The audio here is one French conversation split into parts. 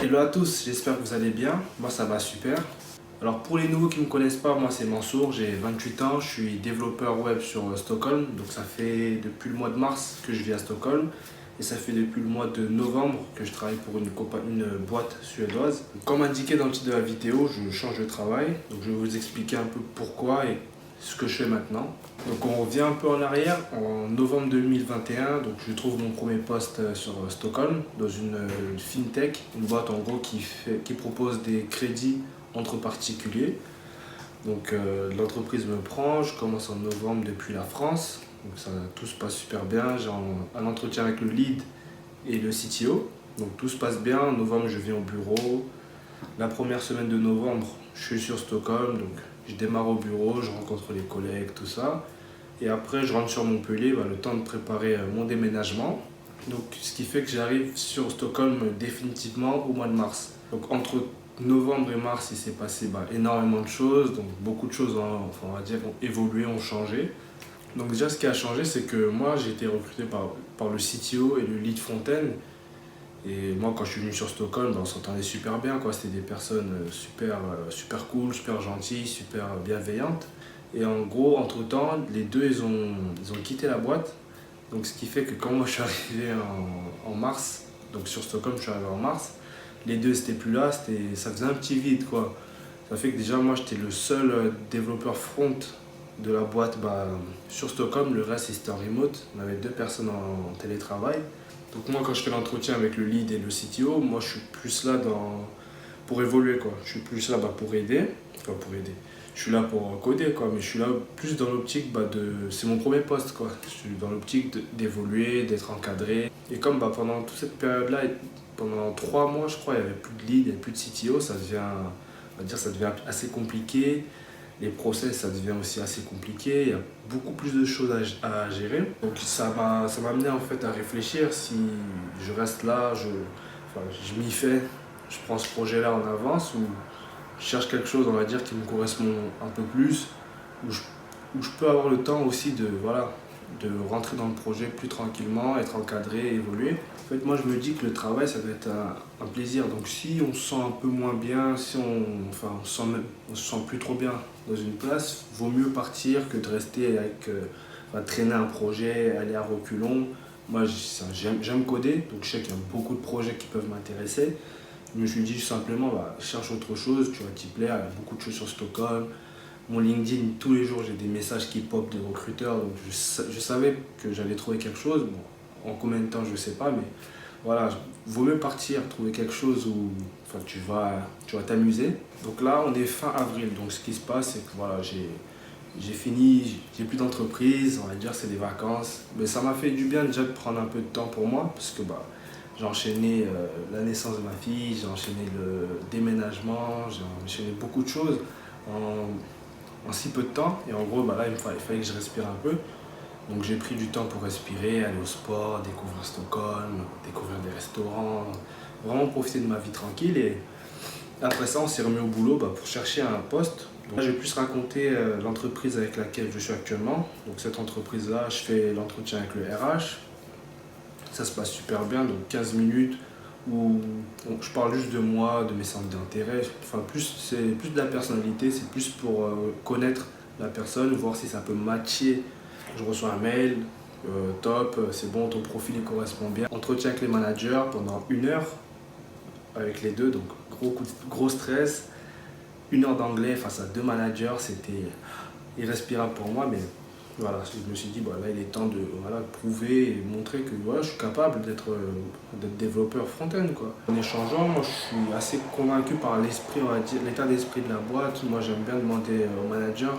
Hello à tous, j'espère que vous allez bien. Moi ça va super. Alors pour les nouveaux qui ne me connaissent pas, moi c'est Mansour, j'ai 28 ans, je suis développeur web sur Stockholm. Donc ça fait depuis le mois de mars que je vis à Stockholm et ça fait depuis le mois de novembre que je travaille pour une boîte suédoise. Comme indiqué dans le titre de la vidéo, je change de travail. Donc je vais vous expliquer un peu pourquoi et ce que je fais maintenant. Donc on revient un peu en arrière, en novembre 2021, donc je trouve mon premier poste sur Stockholm dans une fintech, une boîte en gros qui propose des crédits entre particuliers. Donc l'entreprise me prend, je commence en novembre depuis la France, donc ça, tout se passe super bien, j'ai un entretien avec le lead et le CTO, donc tout se passe bien. En novembre je viens au bureau, la première semaine de novembre je suis sur Stockholm, donc je démarre au bureau, je rencontre les collègues, tout ça. Et après, je rentre sur Montpellier, le temps de préparer mon déménagement. Donc, ce qui fait que j'arrive sur Stockholm définitivement au mois de mars. Donc, entre novembre et mars, il s'est passé énormément de choses. Donc, beaucoup de choses, on va dire, ont évolué, ont changé. Donc, déjà, ce qui a changé, c'est que moi, j'ai été recruté par le CTO et le lead Fontaine. Et moi, quand je suis venu sur Stockholm, on s'entendait super bien, quoi. C'était des personnes super cool, super gentilles, super bienveillantes. Et en gros, entre-temps, les deux, ils ont quitté la boîte. Donc, ce qui fait que quand moi, je suis arrivé en mars, donc sur Stockholm, je suis arrivé en mars, les deux, n'étaient plus là, ça faisait un petit vide, quoi. Ça fait que déjà, moi, j'étais le seul développeur front de la boîte sur Stockholm. Le reste, c'était en remote. On avait deux personnes en télétravail. Donc moi, quand je fais l'entretien avec le lead et le CTO, moi, je suis plus là pour évoluer, quoi. Je suis plus là pour aider. Enfin, pour aider. Je suis là pour coder, quoi, mais je suis là plus dans l'optique c'est mon premier poste, quoi. Je suis dans l'optique d'évoluer, d'être encadré. Et comme pendant toute cette période-là, pendant 3 mois, je crois, il n'y avait plus de lead, il n'y avait plus de CTO, ça devient assez compliqué. Les process, ça devient aussi assez compliqué. Il y a beaucoup plus de choses à gérer. Donc ça m'a amené en fait à réfléchir si je reste là, je m'y fais, je prends ce projet-là en avance ou je cherche quelque chose, on va dire, qui me correspond un peu plus, où je peux avoir le temps aussi de rentrer dans le projet plus tranquillement, être encadré, évoluer. En fait, moi, je me dis que le travail, ça doit être un plaisir. Donc, si on se sent un peu moins bien, si on se sent plus trop bien dans une place, vaut mieux partir que de rester traîner un projet, aller à reculons. Moi, j'aime coder, donc je sais qu'il y a beaucoup de projets qui peuvent m'intéresser. Je me suis dit simplement, cherche autre chose, tu vas t'y plaire, il y a beaucoup de choses sur Stockholm. Mon LinkedIn, tous les jours, j'ai des messages qui pop des recruteurs, donc je savais que j'allais trouver quelque chose. Bon, en combien de temps, je ne sais pas, mais voilà, vaut mieux partir, trouver quelque chose où tu vas t'amuser. Donc là, on est fin avril, donc ce qui se passe, c'est que j'ai fini, j'ai plus d'entreprise, on va dire c'est des vacances. Mais ça m'a fait du bien déjà de prendre un peu de temps pour moi, parce que j'ai enchaîné la naissance de ma fille, j'ai enchaîné le déménagement, j'ai enchaîné beaucoup de choses en si peu de temps. Et en gros, là, il fallait que je respire un peu. Donc j'ai pris du temps pour respirer, aller au sport, découvrir Stockholm, découvrir des restaurants, vraiment profiter de ma vie tranquille. Et après ça, on s'est remis au boulot pour chercher un poste. Donc là, je vais plus raconter l'entreprise avec laquelle je suis actuellement. Donc cette entreprise-là, je fais l'entretien avec le RH. Ça se passe super bien, donc 15 minutes où je parle juste de moi, de mes centres d'intérêt. C'est plus de la personnalité, c'est plus pour connaître la personne, voir si ça peut matcher. Je reçois un mail, top, c'est bon, ton profil il correspond bien. Entretien avec les managers pendant 1 heure avec les deux, donc gros stress. 1 heure d'anglais face à 2 managers, c'était irrespirable pour moi, mais voilà, je me suis dit, là, il est temps de prouver et montrer que je suis capable d'être développeur front-end, quoi. En échangeant, moi, je suis assez convaincu par l'esprit, on va dire, l'état d'esprit de la boîte. Moi, j'aime bien demander aux managers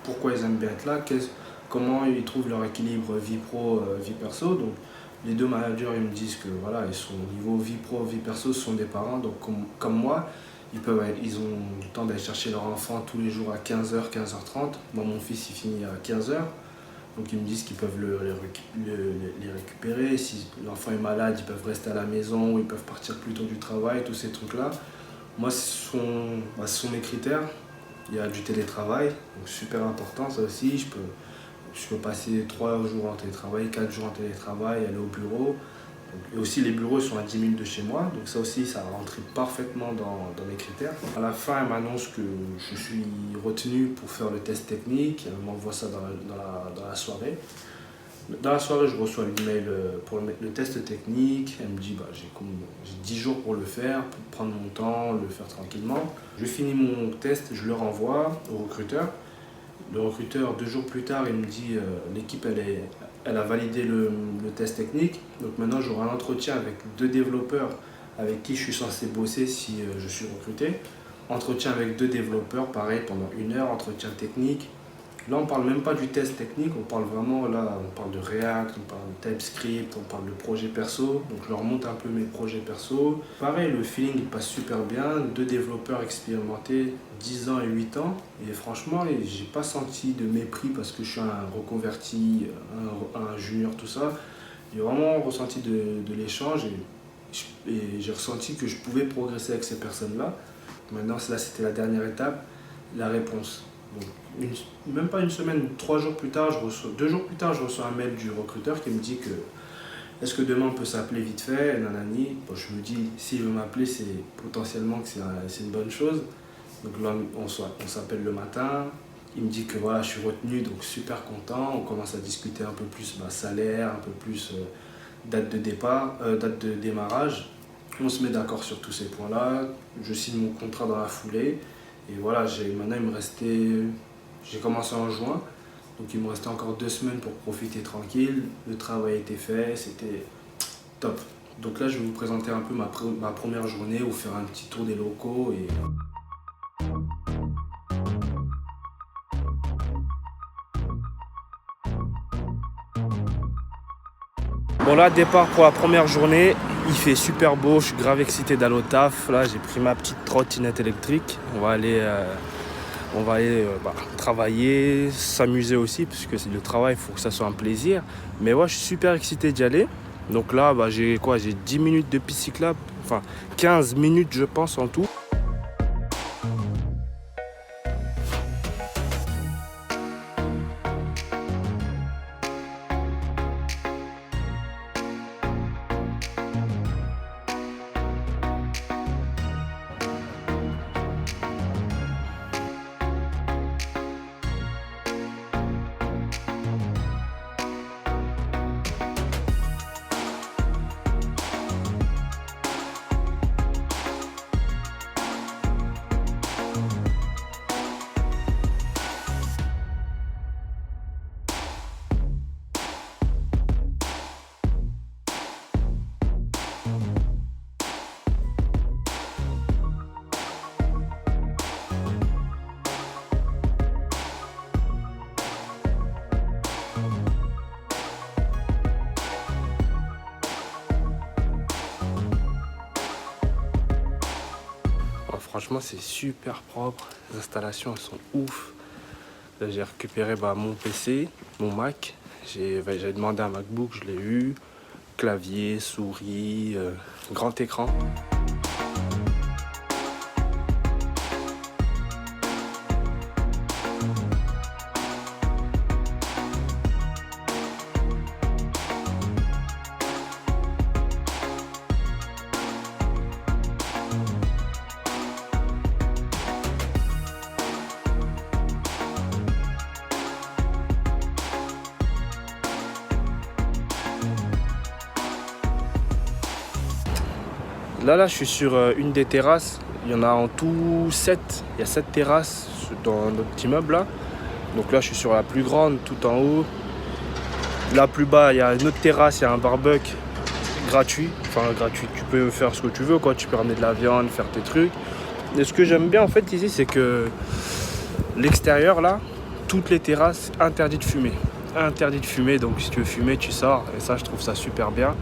pourquoi ils aiment bien être là, comment ils trouvent leur équilibre vie pro, vie perso. Donc, les deux managers, ils me disent que ils sont au niveau vie pro, vie perso, ce sont des parents, donc comme moi. Ils ont le temps d'aller chercher leur enfant tous les jours à 15h, 15h30. Moi, mon fils, il finit à 15h. Donc, ils me disent qu'ils peuvent les récupérer. Si l'enfant est malade, ils peuvent rester à la maison, ou ils peuvent partir plus tôt du travail, tous ces trucs-là. Moi, ce sont mes critères. Il y a du télétravail, donc super important, ça aussi. Je peux passer 3 jours en télétravail, 4 jours en télétravail, aller au bureau. Et aussi les bureaux sont à 10 minutes de chez moi, donc ça aussi ça rentrait parfaitement dans mes critères. À la fin, elle m'annonce que je suis retenu pour faire le test technique, elle m'envoie ça dans la soirée. Dans la soirée, je reçois l'email pour le test technique. Elle me dit j'ai 10 jours pour le faire, pour prendre mon temps, le faire tranquillement. Je finis mon test, je le renvoie au recruteur. Le recruteur, 2 jours plus tard, il me dit l'équipe elle a validé le test technique. Donc maintenant, j'aurai un entretien avec 2 développeurs avec qui je suis censé bosser si je suis recruté. Entretien avec 2 développeurs, pareil, pendant 1 heure, entretien technique. Là, on ne parle même pas du test technique, on parle vraiment, là, on parle de React, on parle de TypeScript, on parle de projet perso. Donc, je leur montre un peu mes projets perso. Pareil, le feeling, il passe super bien. 2 développeurs expérimentés, 10 ans et 8 ans. Et franchement, j'ai pas senti de mépris parce que je suis un reconverti, un junior, tout ça. J'ai vraiment ressenti de l'échange et j'ai ressenti que je pouvais progresser avec ces personnes-là. Maintenant, là, c'était la dernière étape, la réponse. Donc, même pas une semaine, 3 jours plus tard, 2 jours plus tard, je reçois un mail du recruteur qui me dit que est-ce que demain on peut s'appeler vite fait, nanani. Bon, je me dis, s'il veut m'appeler, c'est potentiellement que c'est une bonne chose. Donc là, on s'appelle le matin. Il me dit que voilà, je suis retenu, donc super content. On commence à discuter un peu plus salaire, un peu plus date de départ, date de démarrage. On se met d'accord sur tous ces points-là. Je signe mon contrat dans la foulée. Et voilà, maintenant il me restait, j'ai commencé en juin, donc il me restait encore 2 semaines pour profiter tranquille. Le travail était fait, c'était top. Donc là, je vais vous présenter un peu ma première journée, vous faire un petit tour des locaux. Bon là, départ pour la première journée, il fait super beau, je suis grave excité d'aller au taf. Là, j'ai pris ma petite trottinette électrique, on va aller travailler, s'amuser aussi, parce que le travail, il faut que ça soit un plaisir. Mais ouais, je suis super excité d'y aller. Donc là, j'ai 10 minutes de piste cyclable, enfin 15 minutes je pense en tout. Franchement, c'est super propre. Les installations, elles sont ouf. Là, j'ai récupéré mon PC, mon Mac. J'ai demandé un MacBook, je l'ai eu. Clavier, souris, grand écran. Là, je suis sur une des terrasses. Il y en a en tout 7. Il y a 7 terrasses dans notre petit immeuble là. Donc là, je suis sur la plus grande, tout en haut. Là, plus bas, il y a une autre terrasse, il y a un barbecue gratuit. Enfin, gratuit, tu peux faire ce que tu veux, quoi. Tu peux ramener de la viande, faire tes trucs. Et ce que j'aime bien, en fait, ici, c'est que l'extérieur, là, toutes les terrasses, interdit de fumer. Interdit de fumer, donc si tu veux fumer, tu sors. Et ça, je trouve ça super bien.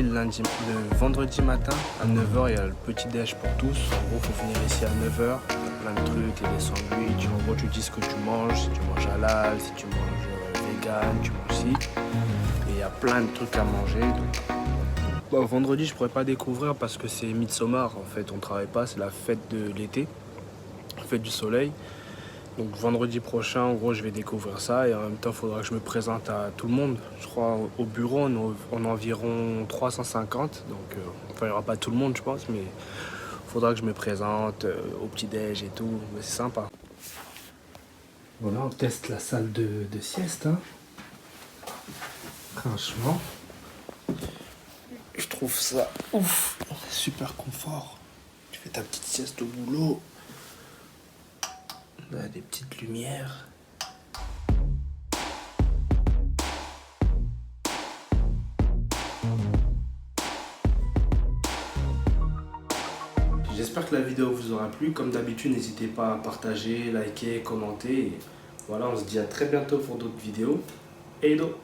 le vendredi matin à 9h, il y a le petit déj pour tous. En gros, il faut venir ici à 9h. Il y a plein de trucs, il y a des sandwichs. En gros, tu dis ce que tu manges, si tu manges halal, si tu manges vegan, tu manges ci. Et il y a plein de trucs à manger. Donc, vendredi, je pourrais pas découvrir parce que c'est Midsommar. En fait, on travaille pas, c'est la fête de l'été, la fête du soleil. Donc vendredi prochain, en gros, je vais découvrir ça et en même temps, il faudra que je me présente à tout le monde. Je crois au bureau, on est environ 350. Donc, enfin, il n'y aura pas tout le monde, je pense, mais il faudra que je me présente au petit-déj et tout. Mais c'est sympa. Voilà, on teste la salle de sieste. Hein. Franchement, je trouve ça ouf. Super confort. Tu fais ta petite sieste au boulot. On a des petites lumières. J'espère que la vidéo vous aura plu. Comme d'habitude, n'hésitez pas à partager, liker, commenter. Et voilà, on se dit à très bientôt pour d'autres vidéos. Eido!